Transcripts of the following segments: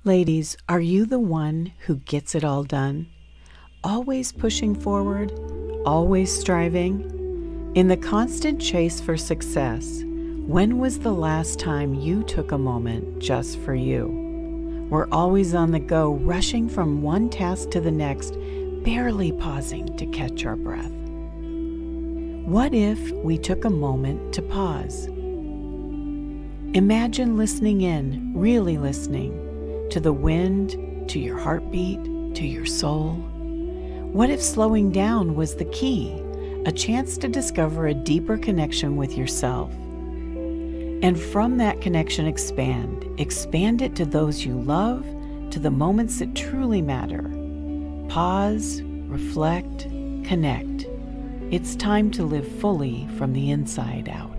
Ladies, are you the one who gets it all done? Always pushing forward? Always striving? In the constant chase for success, when was the last time you took a moment just for you? We're always on the go, rushing from one task to the next, barely pausing to catch our breath. What if we took a moment to pause? Imagine listening in, really listening, to the wind, to your heartbeat, to your soul. What if slowing down was the key, a chance to discover a deeper connection with yourself? And from that connection, expand it to those you love, to the moments that truly matter. Pause, reflect, connect. It's time to live fully from the inside out.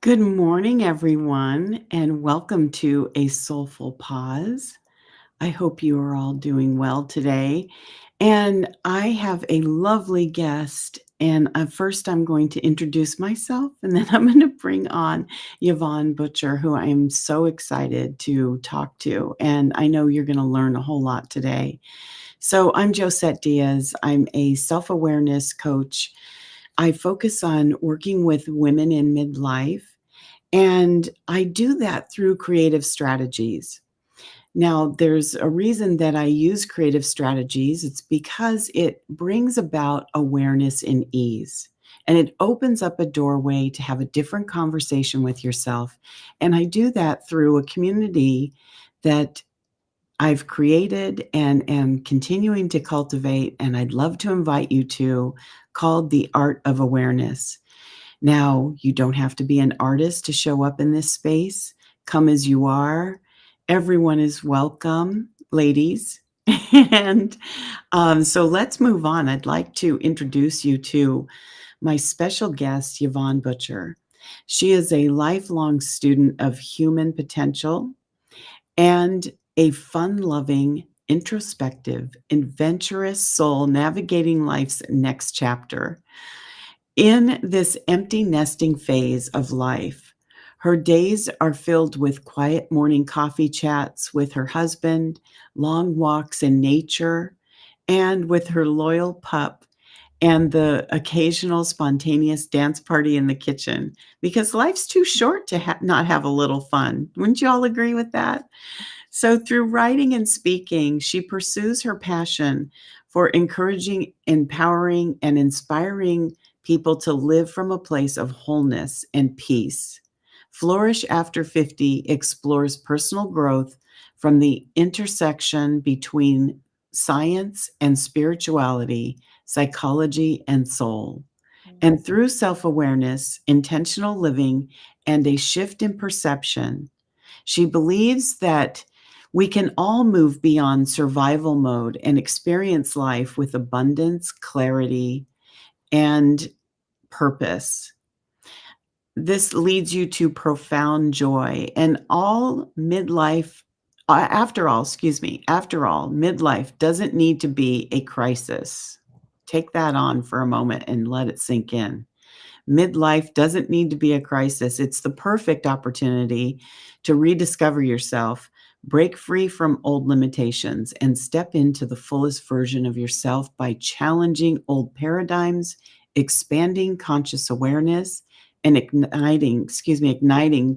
Good morning, everyone, and welcome to A Soulful Pause. I hope you are all doing well today. And I have a lovely guest. And first, I'm going to introduce myself, and then I'm going to bring on Yavonne Butcher, who I am so excited to talk to. And I know you're going to learn a whole lot today. So, I'm Josette Diaz. I'm a self awareness coach. I focus on working with women in midlife, and I do that through creative strategies. Now, there's a reason that I use creative strategies. It's because it brings about awareness and ease, and it opens up a doorway to have a different conversation with yourself. And I do that through a community that I've created and am continuing to cultivate, and I'd love to invite you to, called The Art of Awareness. Now, you don't have to be an artist to show up in this space. Come as you are. Everyone is welcome, ladies. And so let's move on. I'd like to introduce you to my special guest, Yavonne Butcher. She is a lifelong student of human potential and a fun loving, introspective, adventurous soul navigating life's next chapter. In this empty nesting phase of life, her days are filled with quiet morning coffee chats with her husband, long walks in nature, and with her loyal pup, and the occasional spontaneous dance party in the kitchen, because life's too short to not have a little fun. Wouldn't you all agree with that? So, through writing and speaking, she pursues her passion for encouraging, empowering, and inspiring people to live from a place of wholeness and peace. Flourish After 50 explores personal growth from the intersection between science and spirituality, psychology and soul. And through self awareness, intentional living, and a shift in perception, she believes that we can all move beyond survival mode and experience life with abundance, clarity, and purpose. This leads you to profound joy. And all midlife, after all, midlife doesn't need to be a crisis. Take that on for a moment and let it sink in. Midlife doesn't need to be a crisis. It's the perfect opportunity to rediscover yourself, break free from old limitations, and step into the fullest version of yourself by challenging old paradigms, expanding conscious awareness, and igniting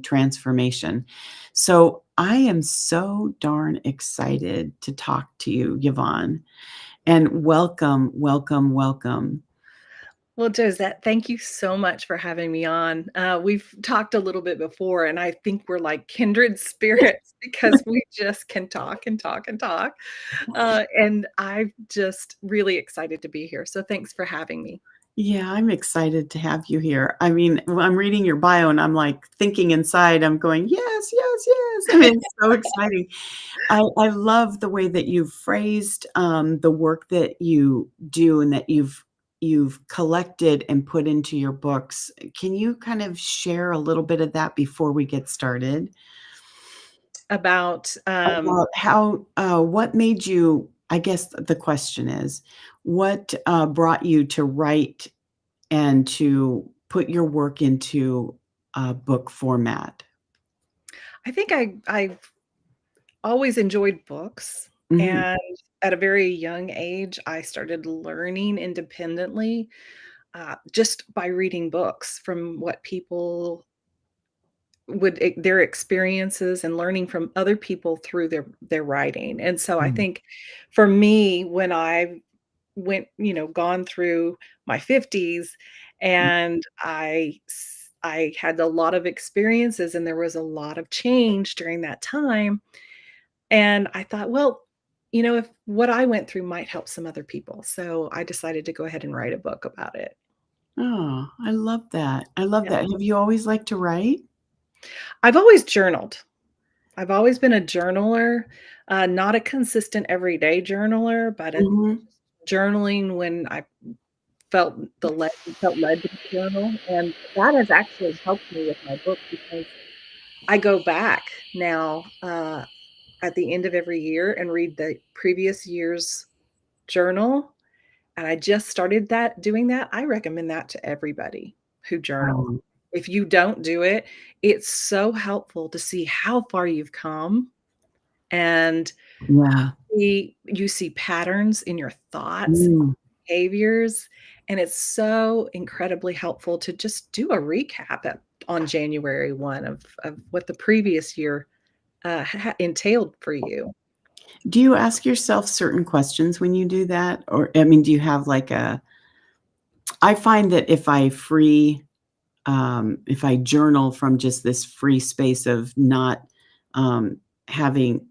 transformation. So I am so darn excited to talk to you, Yvonne, and welcome, welcome, welcome. Well, Josette, thank you so much for having me on. We've talked a little bit before, and I think we're like kindred spirits because we just can talk and talk and talk. And I'm just really excited to be here. So thanks for having me. Yeah, I'm excited to have you here. I mean, I'm reading your bio and I'm like thinking inside, I'm going, yes, yes, yes. I mean, it's so exciting. I love the way that you've phrased the work that you do and that you've collected and put into your books. Can you kind of share a little bit of that before we get started? About About how, what made you, I guess the question is, what brought you to write and to put your work into a book format? I think I've always enjoyed books, Mhm. and at a very young age, I started learning independently, just by reading books from what people their experiences and learning from other people through their writing, and so I Mm, think for me, when I gone through my 50s mm. and I had a lot of experiences and there was a lot of change during that time, and I thought, well, if what I went through might help some other people, so I decided to go ahead and write a book about it. Oh, I love that. I love Yeah. that. Have you always liked to write? I've always journaled. I've always been a journaler, not a consistent everyday journaler, but a Mhm. journaling when I felt felt led to journal, and that has actually helped me with my book because I go back now, at the end of every year and read the previous year's journal, and I just started doing that. I recommend that to everybody who journals. Um, If you don't do it, it's so helpful to see how far you've come and yeah. you see patterns in your thoughts, Mm. behaviors, and it's so incredibly helpful to just do a recap on January 1 of what the previous year, entailed for you. Do you ask yourself certain questions when you do that? Or, I mean, do you have like a I find that if I journal from just this free space of not, um, having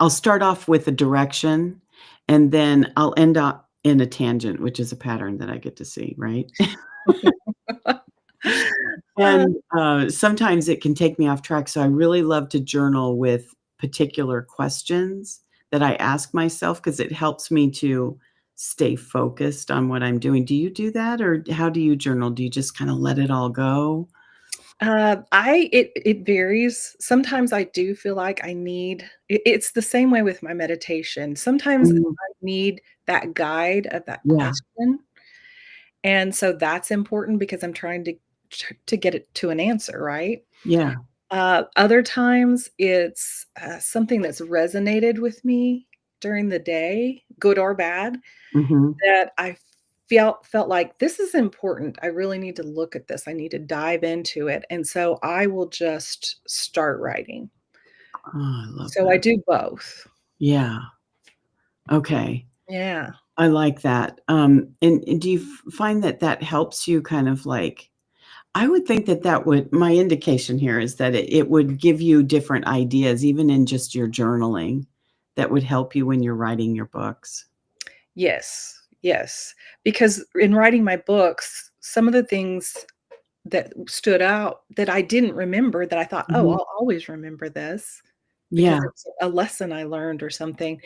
I'll start off with a direction, and then I'll end up in a tangent, which is a pattern that I get to see, right? Uh, And, sometimes it can take me off track, so I really love to journal with particular questions that I ask myself because it helps me to stay focused on what I'm doing. Do you do that, or how do you journal? Do you just kinda let it all go? it varies. Sometimes I do feel like it's the same way with my meditation. Sometimes Mm, I need that guide of that yeah, question, and so that's important because I'm trying to get it to an answer, right? yeah, Other times, it's, something that's resonated with me during the day, good or bad, mhm. that I felt like, "This is important. I really need to look at this. I need to dive into it," and so I will just start writing. Oh, I love So I that. do both. Yeah, okay. Yeah. I like that. And do you find that that helps you kind of like I would think that that would my indication here is that it would give you different ideas even in just your journaling that would help you when you're writing your books. Yes, yes, because in writing my books, some of the things that stood out that I didn't remember that I thought, "Oh, Mhm. I'll always remember this," because Yeah, it's a lesson I learned or something,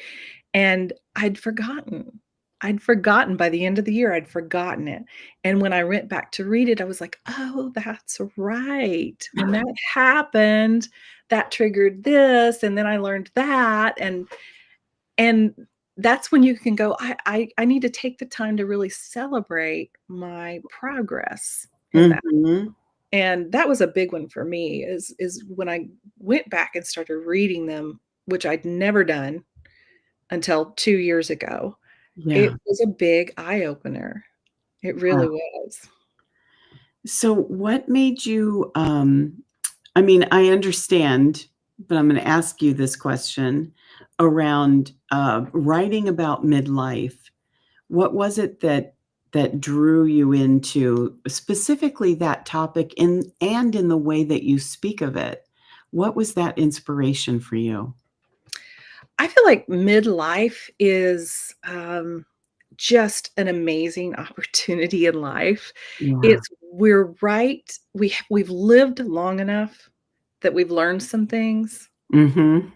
and I'd forgotten. I'd forgotten by the end of the year, I'd forgotten it, and when I went back to read it, I was like, "Oh, that's right. When that happened, that triggered this, and then I learned that," and that's when you can go, I need to take the time to really celebrate my progress in that. mhm. And that was a big one for me is when I went back and started reading them, which I'd never done until 2 years ago. It Yeah. was a big eye opener. It Wow. really was. So what made you, I mean, I understand, but I'm gonna ask you this question around, writing about midlife. What was it that drew you into specifically that topic and in the way that you speak of it? What was that inspiration for you? I feel like midlife is, just an amazing opportunity in life. Yeah. It's we're right we've lived long enough that we've learned some things, Mhm.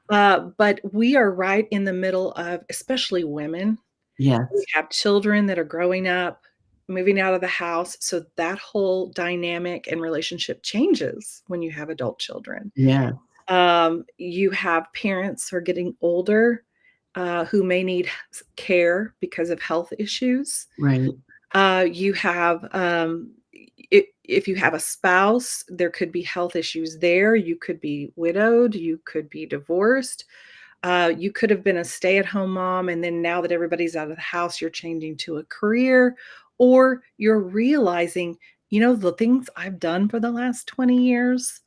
but we are right in the middle of especially women. We Yes. have children that are growing up, moving out of the house, so that whole dynamic and relationship changes when you have adult children. Yeah. You have parents who are getting older, who may need care because of health issues. Right. You have, if you have a spouse, there could be health issues there. You could be widowed, you could be divorced. You could have been a stay-at-home mom, and then now that everybody's out of the house, you're changing to a career, or you're realizing, the things I've done for the last 20 years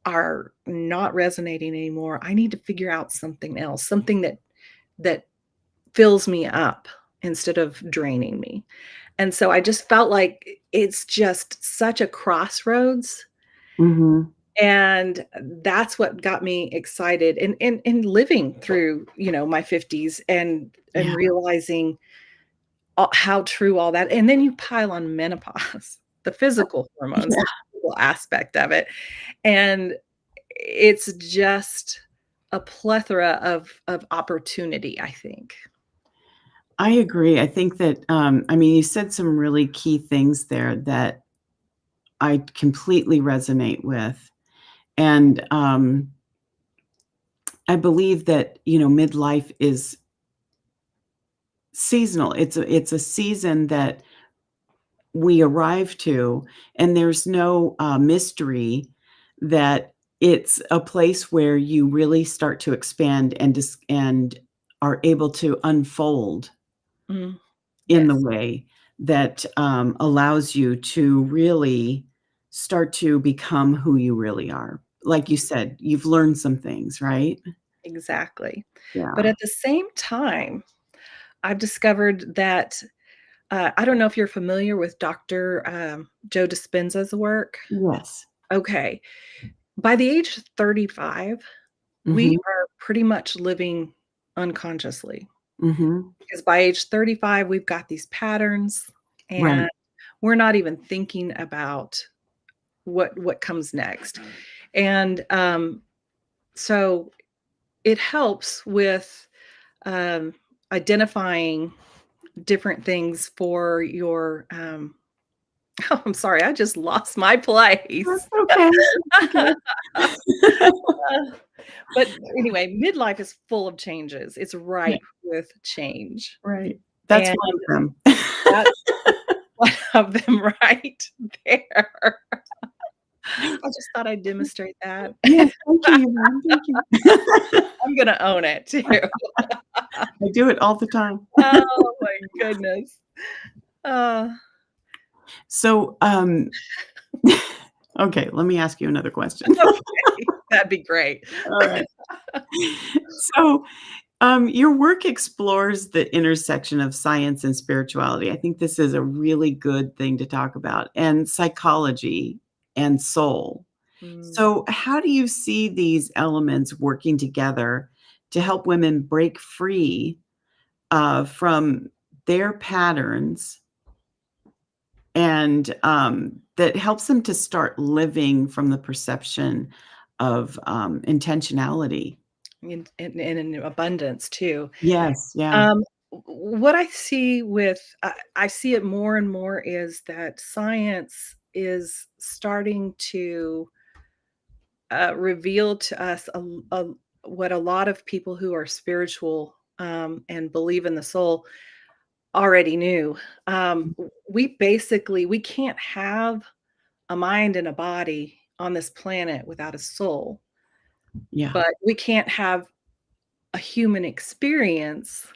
are not resonating anymore. I need to figure out something else, something that fills me up instead of draining me. And so I just felt like it's just such a crossroads, Mhm. and that's what got me excited in living through, my 50s and Yeah. realizing how true all that, and then you pile on menopause, the physical hormones, Yeah. the physical aspect of it, and it's just a plethora of opportunity, I think. I agree. I think that, I mean, you said some really key things there that I completely resonate with. And, I believe that, midlife is seasonal. It's a season that we arrive to, and there's no, mystery that it's a place where you really start to expand and are able to unfold Mm, in the yes, way that, allows you to really start to become who you really are. Like you said, you've learned some things, right? exactly. But Yeah. at the same time, I've discovered that I don't know if you're familiar with Dr. Joe Dispenza's work. Yes. Okay. By the age of 35, we Mhm. are pretty much living unconsciously, Mhm. because by age 35, we've got these patterns, and Right. we're not even thinking about what comes next. And so it helps with um, identifying different things for your oh, I'm sorry, I just lost my That's place. okay. That's okay. But anyway, midlife is full of changes. It's Yeah, ripe with change, right. That's and one of them. that's one of them right there. I just thought I'd demonstrate that. Yes, thank you, Yvonne, thank you. I'm gonna own it too. I do it all the time. Oh my goodness. Uh, So, okay, let me ask you another question. okay, that'd be great. Alright. So, your work explores the intersection of science and spirituality. I think this is a really good thing to talk about, and psychology and soul. Mm, So, how do you see these elements working together to help women break free, from their patterns and, that helps them to start living from the perception of, intentionality? and in abundance too. Yes, yeah. Um, what I see I see it more and more is that science is starting to reveal to us what a lot of people who are spiritual and believe in the soul already knew. We can't have a mind and a body on this planet without a soul, Yeah, but we can't have a human experience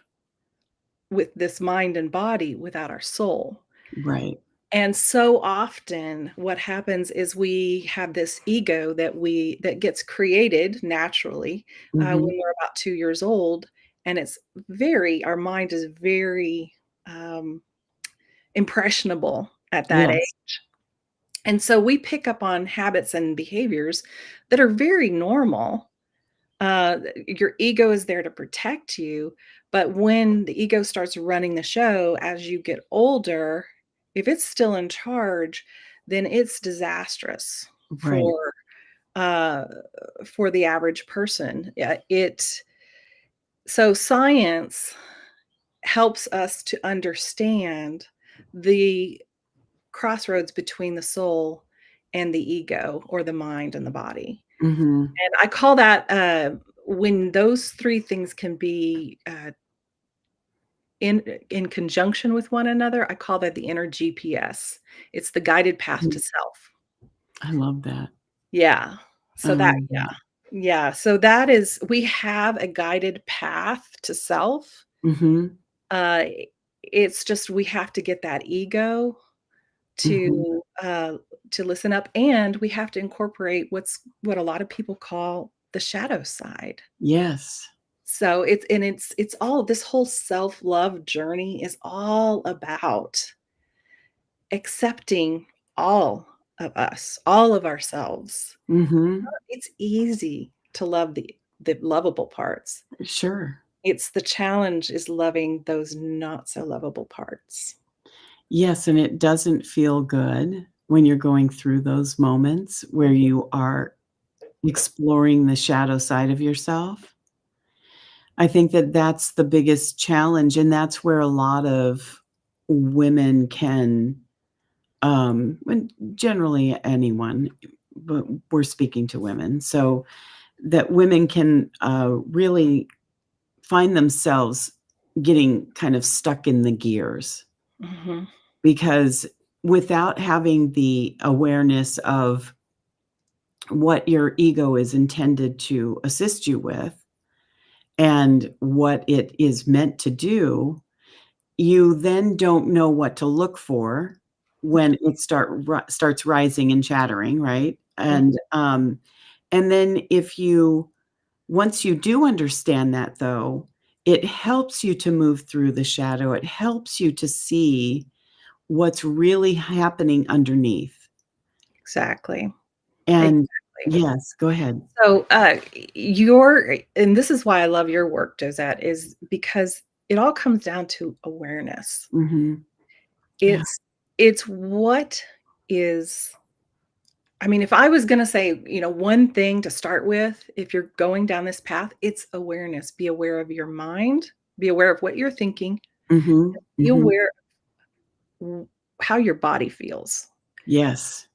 with this mind and body without our soul. right. And so often what happens is we have this ego that gets created naturally Mhm. when we're about 2 years old, and our mind is very um, impressionable at that Yes. age. And so we pick up on habits and behaviors that are very normal. Your ego is there to protect you, but when the ego starts running the show as you get older, if it's still in charge, then it's disastrous Right. uh, for the average person. Yeah, so science helps us to understand the crossroads between the soul and the ego, or the mind and the body. Mhm. And I call that, when those 3 things can be, in conjunction with one another, I call that the inner GPS. It's the guided path to Mm, self. I love that. Yeah. I So that love that. yeah, so that is we have a guided path to self. Mhm, Uh, it's just we have to get that ego mhm. to listen up, and we have to incorporate what a lot of people call the shadow side. Yes. So it's all this whole self-love journey is all about accepting all of us, all of ourselves. Mhm. It's easy to love the lovable parts. Sure. It's the challenge is loving those not so lovable parts. Yes, and it doesn't feel good when you're going through those moments where you are exploring the shadow side of yourself. I think that that's the biggest challenge, and that's where a lot of women can, and generally anyone, but we're speaking to women, so that women can, really find themselves getting kind of stuck in the gears Mhm. because without having the awareness of what your ego is intended to assist you with and what it is meant to do, you then don't know what to look for when it starts rising and chattering, right? Mhm. And then if you once you do understand that though, it helps you to move through the shadow. It helps you to see what's really happening underneath. Exactly. And Exactly. yes, go ahead. So, your and this is why I love your work, Josette, is because it all comes down to awareness. Mhm. Yeah. It's it's what is I mean, if I was gonna say, one thing to start with, if you're going down this path, it's awareness. Be aware of your mind, be aware of what you're thinking, Mhm. be Mhm. aware of how your body feels. Yes.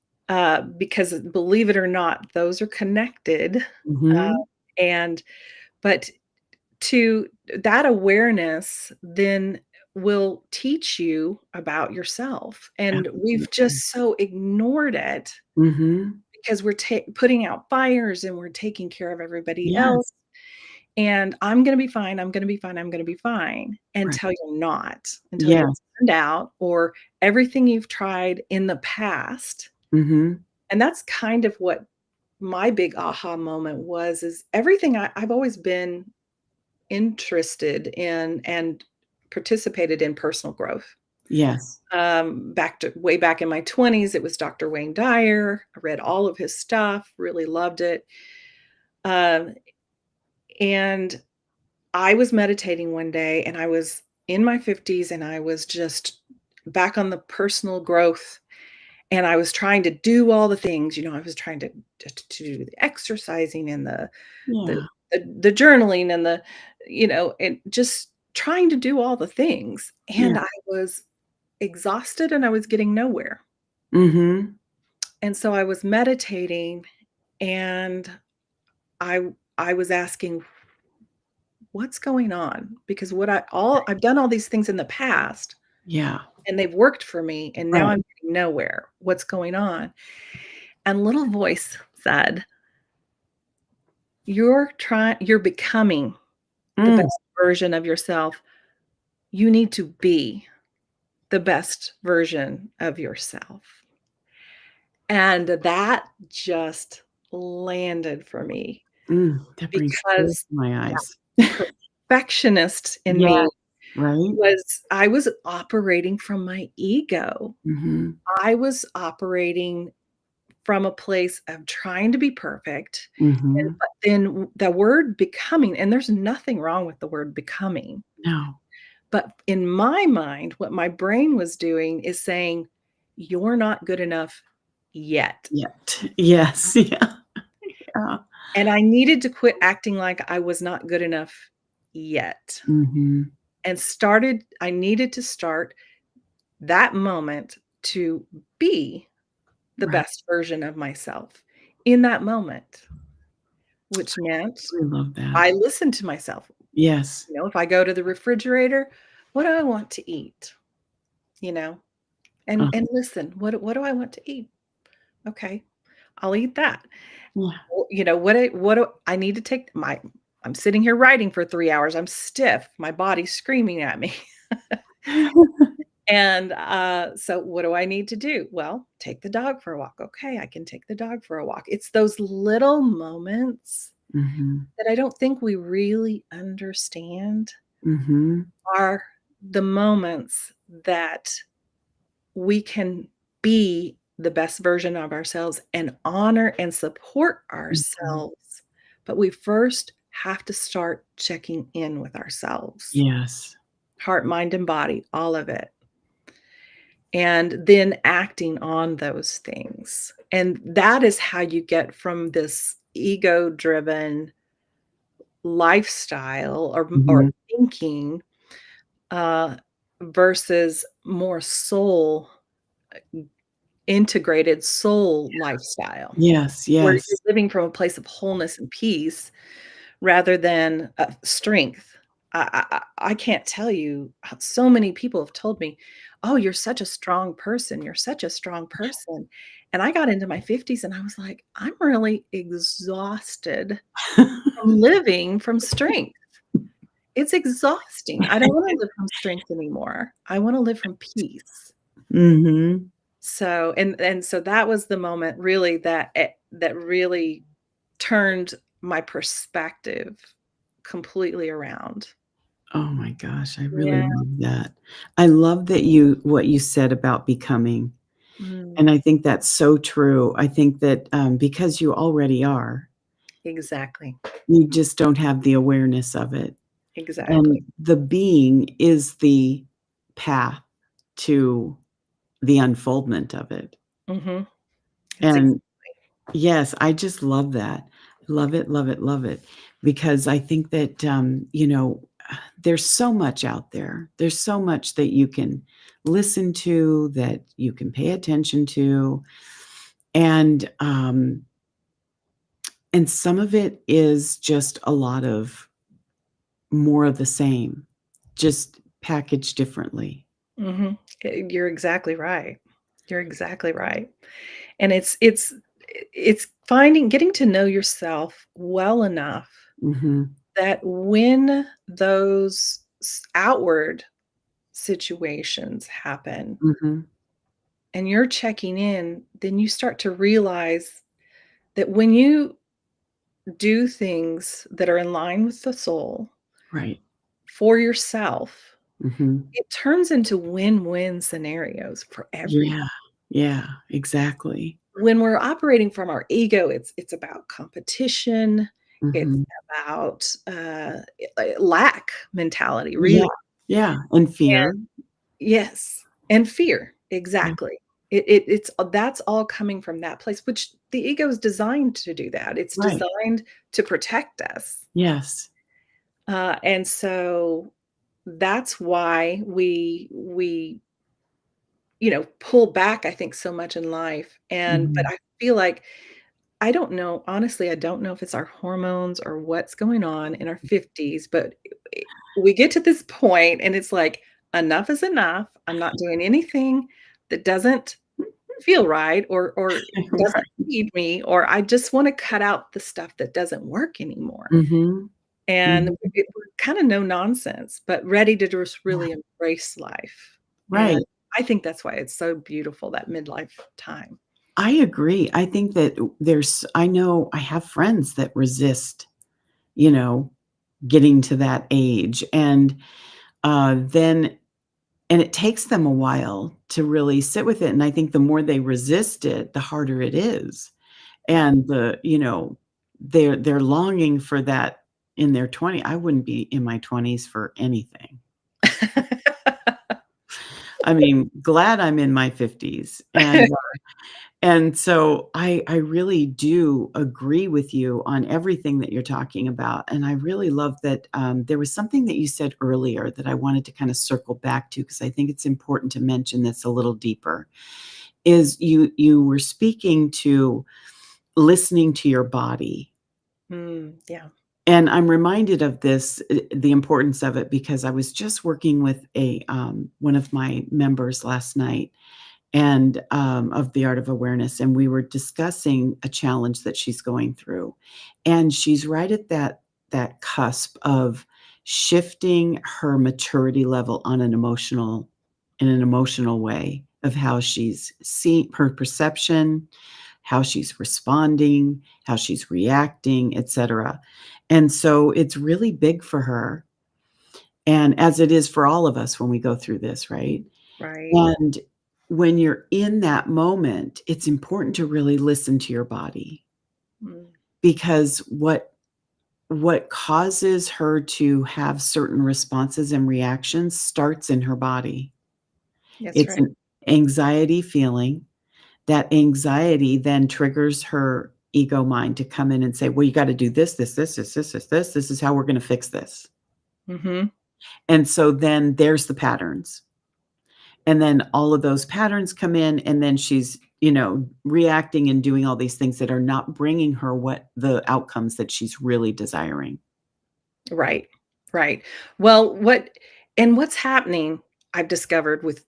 Because believe it or not, those are connected. Uh, Mhm. and but to that awareness then will teach you about yourself. And we've Absolutely. just so ignored it Mhm. because we're putting out fires and we're taking care of everybody else. Yes. And I'm going to be fine. I'm going to be fine. I'm going to be fine Right. until you're not, until you're Yes. burned out or everything you've tried in the past. Mhm. And that's kind of what my big aha moment was is everything I've always been interested in and participated in personal growth. Yes. Back to way back in my 20s, it was Dr. Wayne Dyer. I read all of his stuff, really loved it. Um, and I was meditating one day and I was in my 50s and I was just back on the personal growth and I was trying to do all the things, I was trying to do the exercising and the Yeah. the journaling and and just trying to do all the things, Yeah. and I was exhausted and I was getting nowhere, Mhm. and so I was meditating, and I was asking, "What's going on?" Because I've done all these things in the past, Yeah. and they've worked for me, and now Right. I'm getting nowhere. What's going on? And little voice said, you're becoming the Mm. best version of yourself. You need to be the best version of yourself. And that just landed for me That brings tears because to my that eyes. perfectionist in Yes. me Right? I was operating from my ego. Mhm. I was operating from a place of trying to be perfect, and Mhm. but then the word becoming, and there's nothing wrong with the word becoming. No. But in my mind, what my brain was doing is saying, "You're not good enough yet." Yet. Yes. Yeah. Yeah. And I needed to quit acting like I was not good enough yet. Mhm. And I needed to start that moment to be the Right. best version of myself in that moment, which meant I love that. I listened to myself. Yes. If I go to the refrigerator, what do I want to eat? You know? Uh, And listen, what do I want to eat? Okay, I'll eat that. yeah. Well, what do I need to take my I'm sitting here writing for 3 hours, I'm stiff, my body's screaming at me. And, so what do I need to do? Well, take the dog for a walk. Okay, I can take the dog for a walk. It's those little moments Mhm. that I don't think we really understand Mhm. are the moments that we can be the best version of ourselves and honor and support Mhm. ourselves. But we first have to start checking in with ourselves, Yes. heart, mind, and body, all of it. And then acting on those things. And that is how you get from this ego driven lifestyle or Mhm. thinking uh, versus more soul integrated soul lifestyle Yes, where you're yes. living from a place of wholeness and peace rather than strength. I can't tell you how so many people have told me, "Oh, you're such a strong person. You're such a strong person." And I got into my 50s and I was like, "I'm really exhausted from living from strength. It's exhausting. I don't wanna live from strength anymore. I wanna live from peace." Mhm. So and so that was the moment really that really turned my perspective completely around. Oh my gosh, I really Yeah. love that. I love that you what you said about becoming, Mm, and I think that's so true. I think that, because you already are, exactly, you just don't have the awareness of it, exactly. and the being is the path to the unfoldment of it, Mhm. It's ex and yes, I just love that. Love it, love it, love it, because I think that, there's so much out there. There's so much that you can listen to, that you can pay attention to, and, some of it is just a lot of more of the same, just packaged differently. Mhm. You're exactly right. You're exactly right. And it's finding getting to know yourself well enough Mhm, that when those outward situations happen mhm, and you're checking in, then you start to realize that when you do things that are in line with the soul right. for yourself, Mhm. it turns into win-win scenarios for everybody. Yeah, yeah, exactly. When we're operating from our ego, it's about competition, it's Mhm. about, lack mentality, Yeah, really. yeah, and And fear. yes, and fear, Yeah, exactly. It's that's all coming from that place, which the ego is designed to do that. It's right. designed to protect us. Yes. And so that's why we pull back, I think, so much in life. But Mhm. I feel like I don't know, honestly, I don't know if it's our hormones or what's going on in our 50s, but we get to this point and it's like, enough is enough. I'm not doing anything that doesn't feel right or doesn't Right. feed me, or I just wanna cut out the stuff that doesn't work anymore. Mhm. And Mhm. we're kinda no nonsense, but ready to just Yeah. really embrace life. And Right. I think that's why it's so beautiful, that midlife time. I agree. I think that I know I have friends that resist, you know, getting to that age, and, then and it takes them a while to really sit with it, and I think the more they resist it, the harder it is. Yeah. And they're longing for that in their 20 I wouldn't be in my 20s for anything. I mean, glad I'm in my 50s, and so I really do agree with you on everything that you're talking about, and I really love that, there was something that you said earlier that I wanted to kinda circle back to because I think it's important to mention that's a little deeper, is you were speaking to listening to your body. Yeah. And I'm reminded of this, the importance of it, because I was just working with one of my members last night, and of the art of awareness, and we were discussing a challenge that she's going through, and she's right at that cusp of shifting her maturity level on an emotional in an emotional way of how she's seeing her perception, how she's responding, how she's reacting, etc. And so it's really big for her, and as it is for all of us when we go through this, right? Right. And when you're in that moment, it's important to really listen to your body, Mm, because what causes her to have certain responses and reactions starts in her body. that's It's right. an anxiety feeling. That anxiety then triggers her ego mind to come in and say, "Well, you gotta do this, this, this, this, this, this, this. This is how we're gonna fix this." Mhm. And so then there's the patterns. And then all of those patterns come in, and then she's, reacting and doing all these things that are not bringing her what the outcomes that she's really desiring. Right, right. Well, what's happening, I've discovered with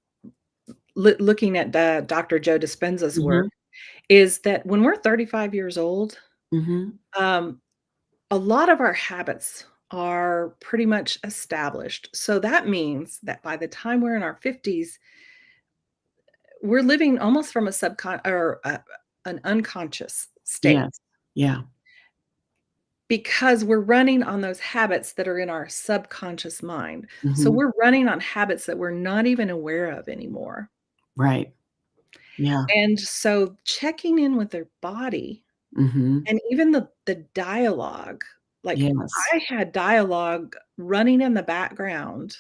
looking at Dr. Joe Dispenza's work, Mhm, is that when we're 35 years old, mhm. um, a lot of our habits are pretty much established. So that means that by the time we're in our 50s, we're living almost from a an unconscious state Yes. Yeah. because we're running on those habits that are in our subconscious mind. So Mhm. we're running on habits that we're not even aware of anymore. Right. Yeah. And so checking in with their body Mhm. and even the dialogue, like Yes. I had dialogue running in the background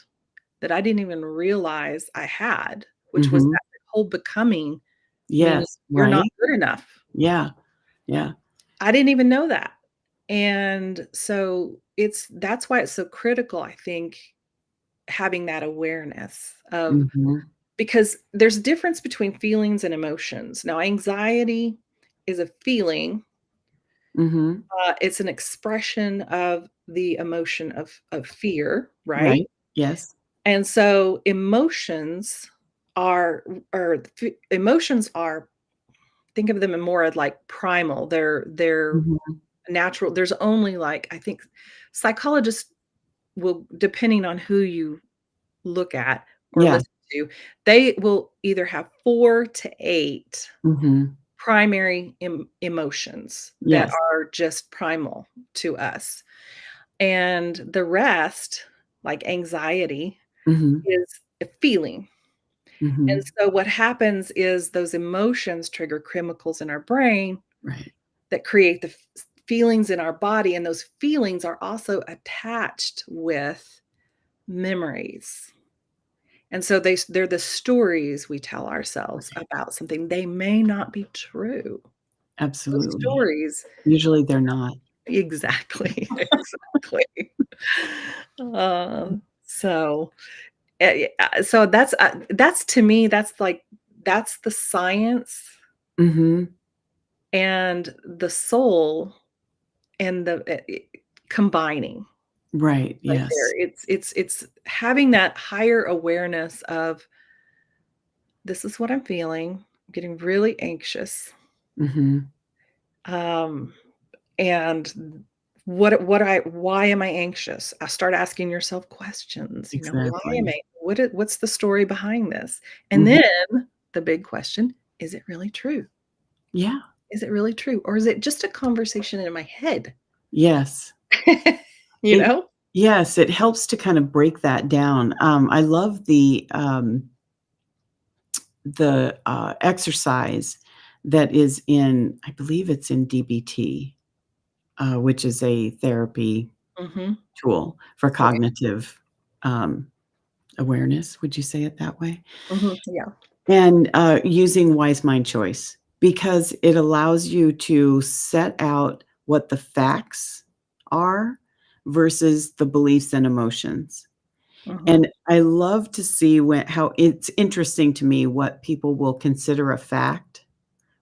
that I didn't even realize I had, which was Mhm. that whole becoming, meaning Yes. you're not Right? good enough. Yeah. Yeah. I didn't even know that. And so that's why it's so critical, I think, having that awareness of Mhm. because there's a difference between feelings and emotions. Now, anxiety is a feeling, Mhm. it's an expression of the emotion of fear, right? Right. Yes. And so emotions are emotions are think of them in more like primal. They're Mhm. natural. There's only like I think psychologists will depending on who you look at or Yeah. listen to, they will either have 4 to 8 Mhm. primary emotions that Yes. are just primal to us. And the rest, like anxiety, Mhm. is a feeling. And Mhm. so what happens is those emotions trigger chemicals in our brain Right. that create the feelings in our body. And those feelings are also attached with memories. And so they're the stories we tell ourselves Right. about something. They may not be true. Those Absolutely. stories Usually they're not. exactly, exactly. So, so that's to me, that's like that's the science Mhm. and the soul and combining Right. right there. Yes. It's having that higher awareness of, "This is what I'm feeling. I'm getting really anxious." Mhm. Um, and what I why am I anxious? I start asking yourself questions, why am Exactly. I what's the story behind this? And Mhm. then the big question, is it really true? Yeah. Is it really true? Or is it just a conversation in my head? Yes. You It know? yes, it helps to kind of break that down. I love the exercise that is in, I believe it's in DBT, which is a therapy Mhm. tool for Okay. cognitive, um, awareness. Would you say it that way? Mhm. Yeah. And, using wise mind choice, because it allows you to set out what the facts are versus the beliefs and emotions. Mhm. And I love to see how it's interesting to me what people will consider a fact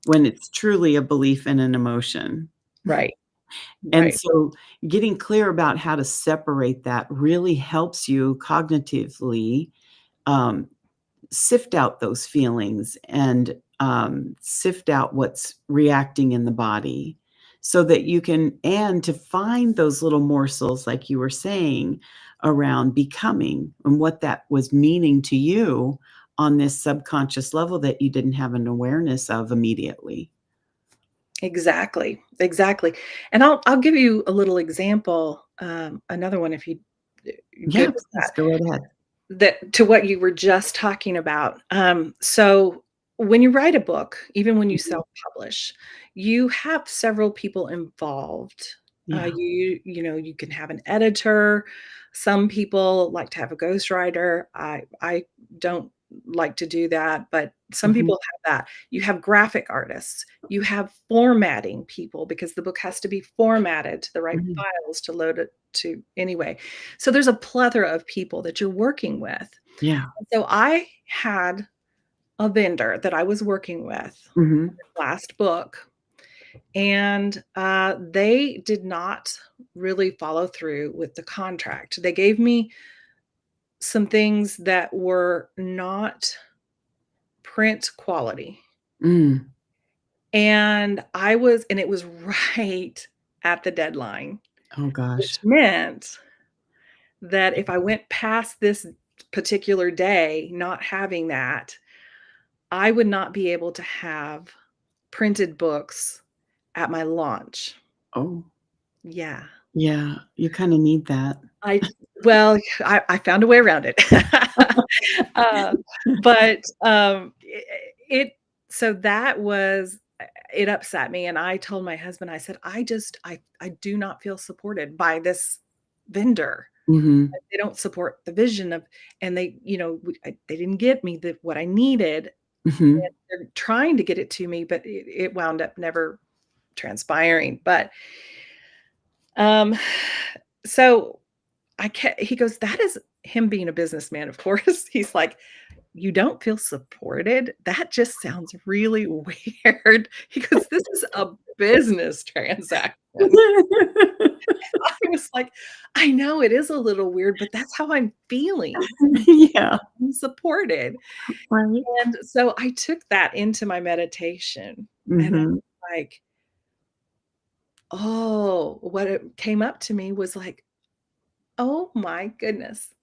when it's truly a belief and an emotion. Right. And Right. so getting clear about how to separate that really helps you cognitively, um, sift out those feelings and, sift out what's reacting in the body so that you can and to find those little morsels, like you were saying, around becoming and what that was meaning to you on this subconscious level that you didn't have an awareness of immediately. Exactly, exactly. And I'll give you a little example, another one if you're Yeah, good with please go right ahead. that to what you were just talking about. So when you write a book, even when you Mhm. self-publish, you have several people involved. Yeah. You know, you can have an editor. Some people like to have a ghostwriter. I don't like to do that, but some Mhm, people have that. You have graphic artists. You have formatting people because the book has to be formatted to the right mhm. files to load it to anyway. So there's a plethora of people that you're working with. Yeah. So I had a vendor that I was working with Mhm. last book, and they did not really follow through with the contract. They gave me some things that were not print quality. Mm. And it was right at the deadline, Oh which gosh. meant that if I went past this particular day not having that, I would not be able to have printed books at my launch. Oh, Yeah. yeah, you kinda need that. I well, I found a way around it. Uh, but, it so that was it upset me, and I told my husband, I said, I do not feel supported by this vendor. Mhm, They don't support the vision of and they, you know, they didn't get me what I needed. mhm, They're trying to get it to me, but it wound up never transpiring. But, um, so he goes, "That is him being a businessman, of course." He's like, "You don't feel supported? That just sounds really weird." He goes, "This is a business transaction." I was like, "I know it is a little weird, but that's how I'm feeling. Yeah, I'm supported." right. And so I took that into my meditation, and I Mhm, was like, oh, what it came up to me was like, "Oh my goodness.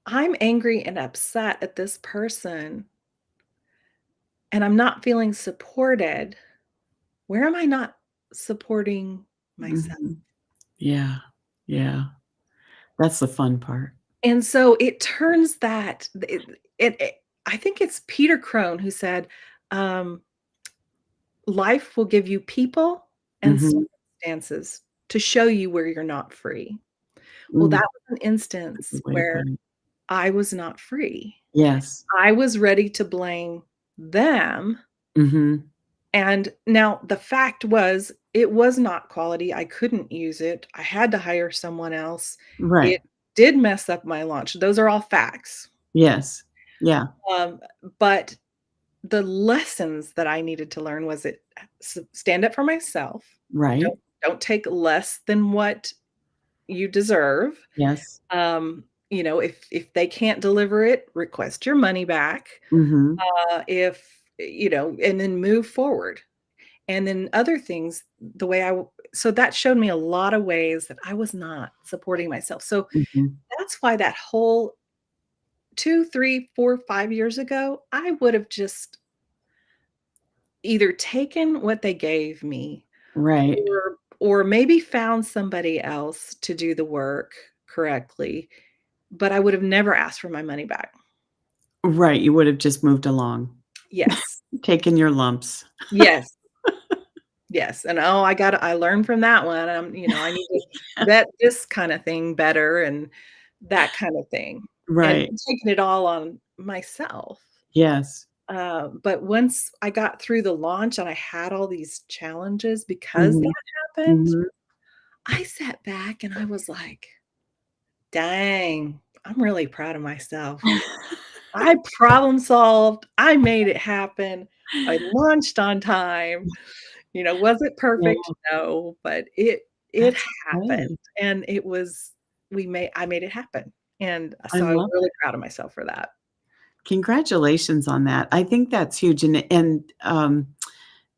I'm angry and upset at this person, and I'm not feeling supported. Where am I not supporting myself?" mhm. Yeah, yeah, that's the fun part. And so it turns that I think it's Peter Crone who said, um, "Life will give you people and Mhm, circumstances to show you where you're not free." Well, that mm, was an that's a instance way to where put it. I was not free. Yes. I was ready to blame them, Mhm, and now the fact was, it was not quality, I couldn't use it, I had to hire someone else. right. It did mess up my launch, those are all facts. Yes. Yeah, Um, but the lessons that I needed to learn was stand up for myself, right. don't take less than what you deserve. Yes. You know, if they can't deliver it, request your money back. Mhm, If you know, and then move forward. And then other things, the way so that showed me a lot of ways that I was not supporting myself. So mhm. that's why that whole 2, 3, 4, 5 years ago, I would have just either taken what they gave me Right. or maybe found somebody else to do the work correctly, but I would have never asked for my money back. Right, you would have just moved along, Yes. taken your lumps. Yes. Yes, and, "Oh, I learned from that one, you know, I need to vet this kinda thing better," and that kind of thing, and Right. taking it all on myself. Yes. But once I got through the launch and I had all these challenges because Mhm, that happened, mhm. I sat back and I was like, "Dang, I'm really proud of myself. I problem solved, I made it happen, I launched on time." Was it perfect? Yeah, No, but it that's happened, okay. and it was I made it happen, and I so I'm love really proud of myself for that. congratulations on that. I think that's huge, and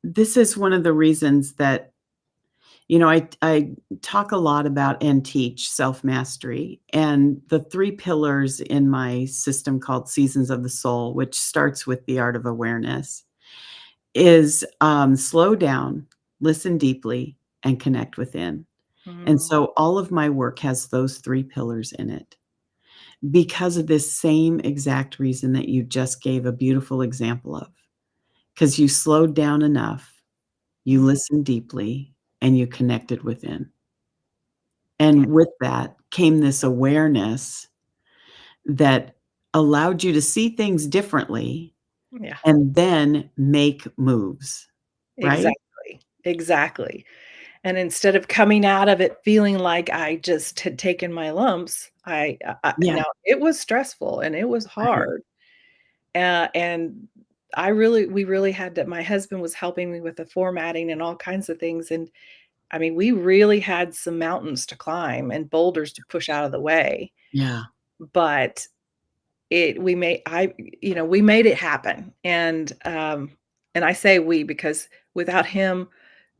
this is one of the reasons that, I talk a lot about and teach self-mastery, and the 3 pillars in my system called Seasons of the Soul, which starts with the art of awareness, is, slow down, listen deeply, and connect within. And Mm, so all of my work has those 3 pillars in it because of this same exact reason that you just gave a beautiful example of. Because you slowed down enough, you mm, listened deeply, and you connected within. yeah, And with that came this awareness that allowed you to see things differently yeah, and then make moves, right? exactly, exactly, and instead of coming out of it feeling like I just had taken my lumps, I Yeah, now it was stressful and it was right. hard, and we really had to my husband was helping me with the formatting and all kinds of things, and, I mean, we really had some mountains to climb and boulders to push out of the way, Yeah. but it we made it happen, and I say we because without him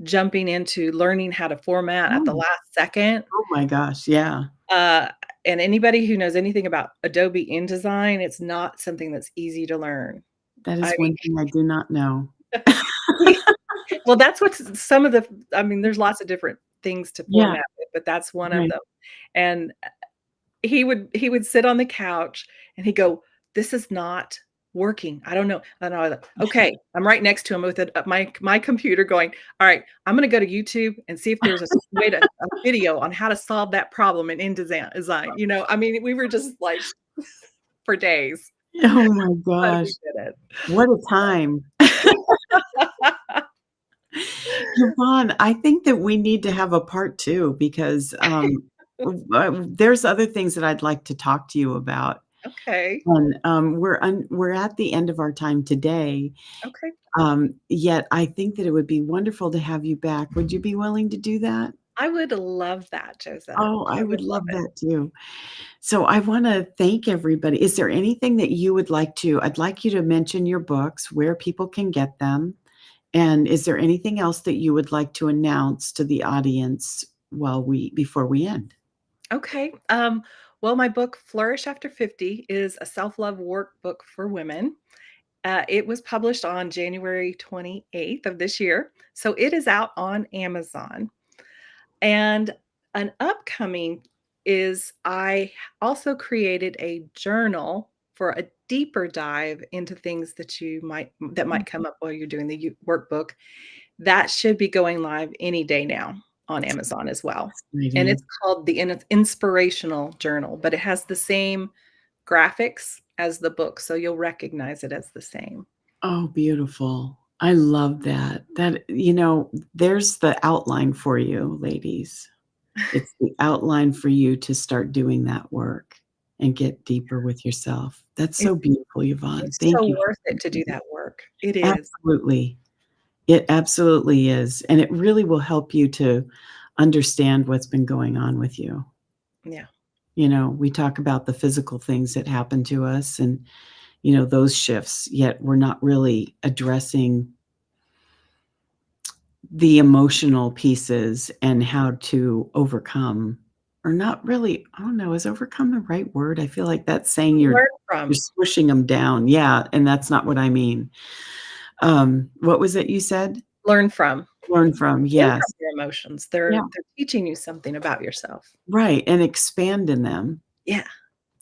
jumping into learning how to format at the Oh, last second, oh my gosh, yeah. uh, and anybody who knows anything about Adobe InDesign, it's not something that's easy to learn. That I is one thing I do not know. mean, well, that's what's some of the I mean, there's lots of different things to Yeah, format with, but that's one of right. them, and he would sit on the couch and he'd go, "This is not working. I don't know." And I was like, "Okay." I'm right next to him with it my computer going, "All right, I'm gonna go to YouTube and see if there's a video on how to solve that problem in InDesign." I mean, we were just like for days, Oh my but we gosh, did what a time. it. Yvonne, I think that we need to have a part 2 because, there's other things that I'd like to talk to you about, Okay, and, we're at the end of our time today, okay. yet I think that it would be wonderful to have you back. Would you be willing to do that? I would love that, Josette. Oh, I I would would love love it. that too. So I wanna thank everybody. Is there anything that you would like to I'd like you to mention your books, where people can get them, and is there anything else that you would like to announce to the audience before we end? Okay. Well, my book, Flourish After 50, is a self love workbook for women. It was published on January 28th of this year. So it is out on Amazon. And an upcoming is I also created a journal for a deeper dive into things that might come up while you're doing the workbook. That should be going live any day now on Amazon as well. And it's Exciting. called the Inspirational Journal, but it has the same graphics as the book, so you'll recognize it as the same. Oh, beautiful. I love that. There's the outline for you, ladies. It's the outline for you to start doing that work and get deeper with yourself. That's so It's beautiful, Yvonne. it's Thank so you for worth it to do sharing that. that work. It is. Absolutely. It absolutely is, and it really will help you to understand what's been going on with you. Yeah. We talk about the physical things that happen to us and, those shifts, yet we're not really addressing the emotional pieces and how to overcome or not really I don't know, is overcome the right word? I feel like that's saying you're Learn you're from. squishing them down. Yeah, and that's not what I mean. What was it you said? Learn from. Learn from, Learn from yes. your emotions. Yeah, They're teaching you something about yourself. right, and expand in them. Yeah,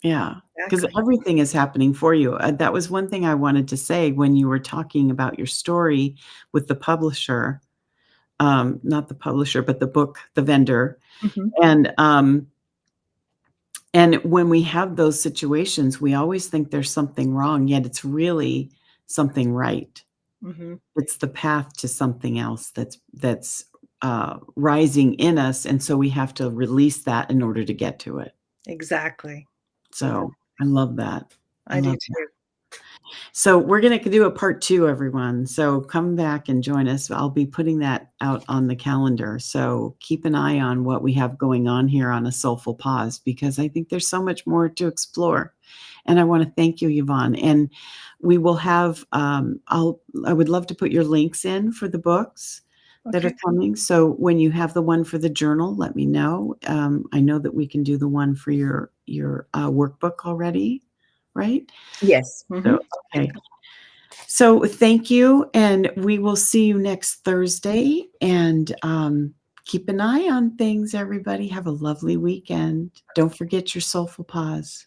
Yeah, because exactly. everything is happening for you. That was one thing I wanted to say when you were talking about your story with the publisher, not the publisher, but the vendor, Mhm, and, when we have those situations, we always think there's something wrong, yet it's really something right. mhm. It's the path to something else that's rising in us, and so we have to release that in order to get to it. Exactly. Exactly. So, I love that. I I do love that. too. So we're gonna do a part 2, everyone. So come back and join us. I'll be putting that out on the calendar. So keep an eye on what we have going on here on A Soulful Pause, because I think there's so much more to explore. And I want to thank you, Yvonne. And we will have I would love to put your links in for the books that are Okay. coming. So when you have the one for the journal, let me know. I know that we can do the one for your workbook already, right? Yes. So Mhm. okay. So thank you, and we will see you next Thursday. And keep an eye on things, everybody. Have a lovely weekend. Don't forget your soulful pause.